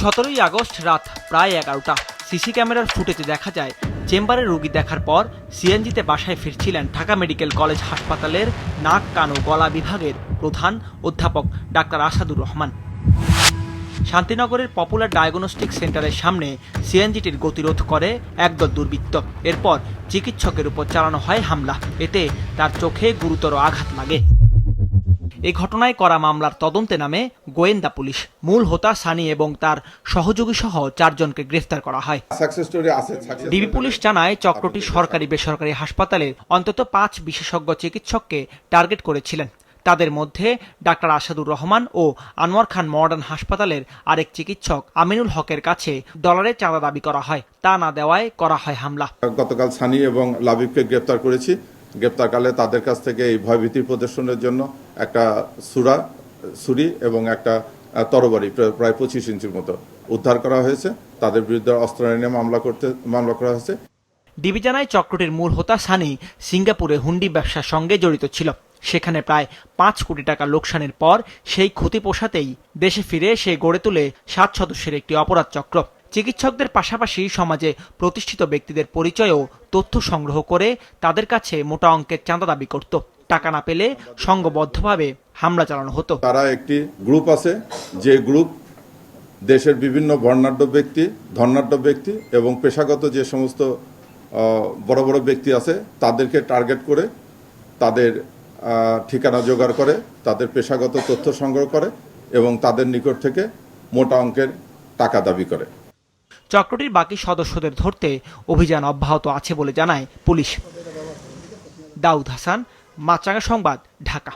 17ই August রাত প্রায় 11টা। CC ক্যামেরার ফুটেজে দেখা যায় চেম্বারে রোগী দেখার পর সিএনজিতে বাসায় ফিরছিলেন ঢাকা মেডিকেল কলেজ হাসপাতালের নাক কান ও গলা বিভাগের প্রধান অধ্যাপক ডাক্তার আসাদুর রহমান। শান্তিনগরের পপুলার ডায়াগনস্টিক সেন্টারের সামনে সিএনজিটির গতিরোধ করে একদল দুর্বৃত্ত। এরপর চিকিৎসকের উপর চালানো হয় হামলা। এতে তার চোখে গুরুতর আঘাত লাগে। এই ঘটনায় করা মামলার তদন্তে নামে গোয়েন্দা পুলিশ। মূল হোতা সানি এবং তার সহযোগী সহ 4 জনকে গ্রেফতার করা হয়। ডিবি পুলিশ জানায় চক্রটি সরকারি বেসরকারি হাসপাতালের অন্তত 5 বিশেষজ্ঞ চিকিৎসককে টার্গেট করেছিলেন। তাদের মধ্যে ডাক্তার আসাদুর রহমান ও আনোয়ার খান মডার্ন হাসপাতালের আরেক চিকিৎসক আমিনুল হকের কাছে ডলারের চাঁদা দাবি করা হয়। তা না দেওয়ায় করা হয় হামলা। গতকাল সানি এবং লাবিবকে গ্রেপ্তার করেছি। গ্রেপ্তারকালে তাদের কাছ থেকে এই ভয়ভীতি প্রদর্শনের জন্য একটা ছুরি এবং একটা তরবারি প্রায় 25 ইঞ্চির মতো উদ্ধার করা হয়েছে। তাদের বিরুদ্ধে অস্ত্র আইনে মামলা করা হয়েছে। ডিবি জানায় চক্রটির মূল হোতা সানি সিঙ্গাপুরে হুন্ডি ব্যবসার সঙ্গে জড়িত ছিল। সেখানে প্রায় 5 কোটি টাকা লোকসানের পর সেই ক্ষতি পোষাতেই দেশে ফিরে সে গড়ে তোলে 7 সদস্যের একটি অপরাধ চক্র। চিকিৎসকদের পাশাপাশি সমাজে প্রতিষ্ঠিত ব্যক্তিদের পরিচয় ও তথ্য সংগ্রহ করে তাদের কাছে মোটা অঙ্কের চাঁদা দাবি করত। টাকা না পেলে সংঘবদ্ধভাবে হামলা চালানো হতো। তারা একটি গ্রুপ আছে, যে গ্রুপ দেশের বিভিন্ন বর্ণাঢ্য ব্যক্তি, ধনাঢ্য ব্যক্তি এবং পেশাগত যে সমস্ত বড় বড় ব্যক্তি আছে তাদেরকে টার্গেট করে তাদের ঠিকানা জোগাড় করে, তাদের পেশাগত তথ্য সংগ্রহ করে এবং তাদের নিকট থেকে মোটা অঙ্কের টাকা দাবি করে। চক্রটির বাকি সদস্যদের ধরতে অভিযান অব্যাহত আছে বলে জানায় পুলিশ। দাউদ হাসান, মাছরাঙা সংবাদ, ঢাকা।